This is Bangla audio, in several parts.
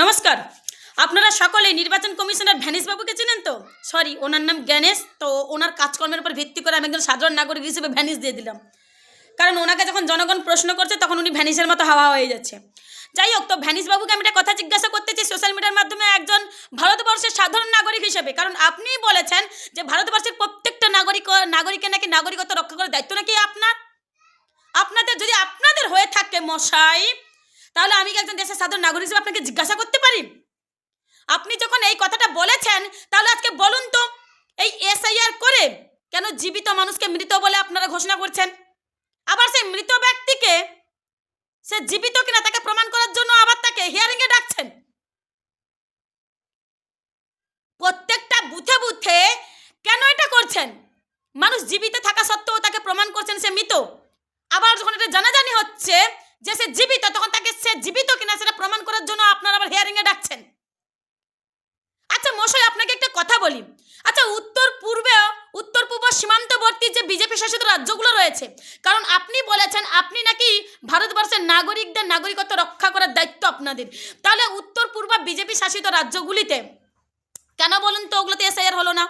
নমস্কার। আপনারা সকলে নির্বাচন কমিশনার ভ্যানিস বাবুকে চেনেন তো? সরি, ওনার নাম জ্ঞানেশ। তো ওনার কাজকর্মের উপর ভিত্তি করে আমি একজন সাধারণ নাগরিক হিসেবে ভ্যানিস দিয়ে দিলাম, কারণ ওনাকে যখন জনগণ প্রশ্ন করছে তখন উনি ভ্যানিসের মতো হাওয়া হয়ে যাচ্ছে। যাই হোক, তো ভ্যানিস বাবুকে আমি একটা কথা জিজ্ঞাসা করতে চাই সোশ্যাল মিডিয়ার মাধ্যমে একজন ভারতবর্ষের সাধারণ নাগরিক হিসেবে, কারণ আপনিই বলেছেন যে ভারতবর্ষের প্রত্যেকটা নাগরিকের নাকি নাগরিকত্ব রক্ষা করার দায়িত্ব নাকি আপনাদের যদি আপনাদের হয়ে থাকে মশাই, তাহলে আমি কি একজন দেশের সাধারণ নাগরিক হিসেবে আপনাকে জিজ্ঞাসা করতে পারি? আপনি যখন এই কথাটা বলেছেন, তাহলে আজকে বলুন তো, এই এসআইআর করে কেন জীবিত মানুষকে মৃত বলে আপনারা ঘোষণা করছেন? আবার সেই মৃত ব্যক্তিকে সে জীবিত কিনা তাকে প্রমাণ করার জন্য আবার তাকে হিয়ারিং এ ডাকছেন। প্রত্যেকটা বুথে বুথে কেন এটা করছেন? মানুষ জীবিত থাকা সত্ত্বেও তাকে প্রমাণ করছেন সে মৃত। আবার যখন এটা জানাজানি হচ্ছে যে সে জীবিত, তখন তাকে সে জীবিত কিনা সেটা প্রমাণ করার জন্য আপনারা আবার হিয়ারিং এ ডাকছেন। আচ্ছা মশাই, আপনাকে একটা কথা বলি। আচ্ছা, উত্তর পূর্ব সীমান্তবর্তী যে বিজেপি শাসিত রাজ্যগুলো রয়েছে, কারণ আপনি বলেছেন আপনি নাকি ভারতবর্ষের নাগরিকদের নাগরিকত্ব রক্ষা করার দায়িত্ব আপনাদের, তাহলে উত্তর পূর্ব বিজেপি শাসিত রাজ্যগুলিতে কেন বলুন তো ওগুলোতে এসআইআর হলো না?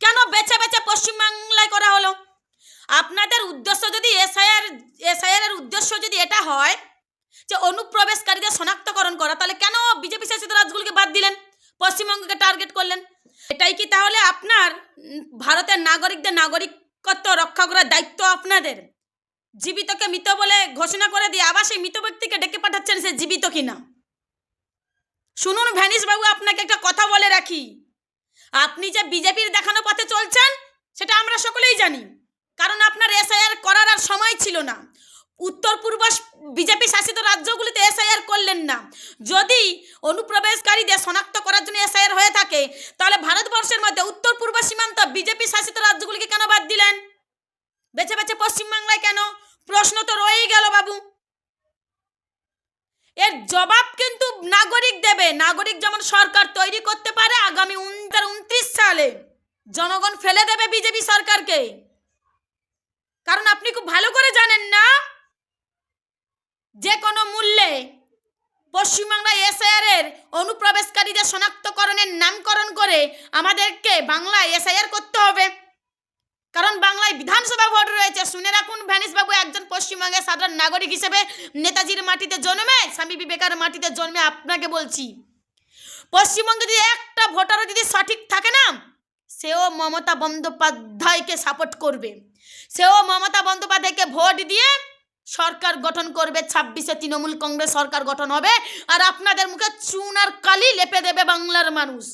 কেন বেছে বেছে পশ্চিমবাংলায় করা হলো? আপনাদের উদ্দেশ্য যদি এসআইআর এর উদ্দেশ্য যদি এটা হয় যে অনুপ্রবেশকারীদের শনাক্তকরণ করা, তাহলে কেন বিজেপি শাসিত রাজ্যগুলোকে বাদ দিলেন, পশ্চিমবঙ্গকে টার্গেট করলেন? এটাই কি তাহলে আপনার ভারতের নাগরিকদের নাগরিকত্ব রক্ষা করার দায়িত্ব আপনাদের? জীবিতকে মৃত বলে ঘোষণা করে দিয়ে আবার সেই মৃত ব্যক্তিকে ডেকে পাঠাচ্ছেন সে জীবিত কিনা। শুনুন ভ্যানিস বাবু, আপনাকে একটা কথা বলে রাখি, আপনি যে বিজেপির দেখানো পথে চলছেন সেটা আমরা সকলেই জানি, কারণ আপনার এসআইআর করার আর সময় ছিল না। উত্তর পূর্ব বিজেপি শাসিত রাজ্যগুলিতে এসআইআর করলেন না। যদি অনুপ্রবেশকারীদের শনাক্ত করার জন্য এসআইআর হয়ে থাকে, তাহলে ভারতবর্ষের মধ্যে উত্তর পূর্ব সীমান্ত বিজেপি শাসিত রাজ্যগুলিকে কেন বাদ দিলেন? বেছে বেছে পশ্চিমবাংলায় কেন? প্রশ্ন তো রয়েই গেল বাবু। এর জবাব কিন্তু নাগরিক দেবে। নাগরিক যেমন সরকার তৈরি করতে পারে, আগামী 2029 সালে জনগণ ফেলে দেবে বিজেপি সরকারকে। কারণ আপনি খুব ভালো করে জানেন না, যে কোনো মূল্যে পশ্চিমবাংলায় এসআইআর এর অনুপ্রবেশকারীদের শনাক্তকরণের নামকরণ করে আমাদেরকে বাংলায় এসআইআর করতে হবে, কারণ বাংলায় বিধানসভা ভোট রয়েছে। শুনে রাখুন ভ্যানিস বাবু, একজন পশ্চিমবঙ্গের সাধারণ নাগরিক হিসেবে, নেতাজির মাটিতে জন্মে, স্বামী বিবেকানন্দের মাটিতে জন্মে আপনাকে বলছি, পশ্চিমবঙ্গে যদি একটা ভোটারও যদি সঠিক থাকে না, সেও মমতা বন্দ্যোপাধ্যায়কে সাপোর্ট করবে, সেও মমতা বন্দ্যোপাধ্যায়কে ভোট দিয়ে সরকার গঠন করবে। 26-এ তৃণমূল কংগ্রেস সরকার গঠন হবে, আর আপনাদের মুখে চুন আর কালি লেপে দেবে বাংলার মানুষ।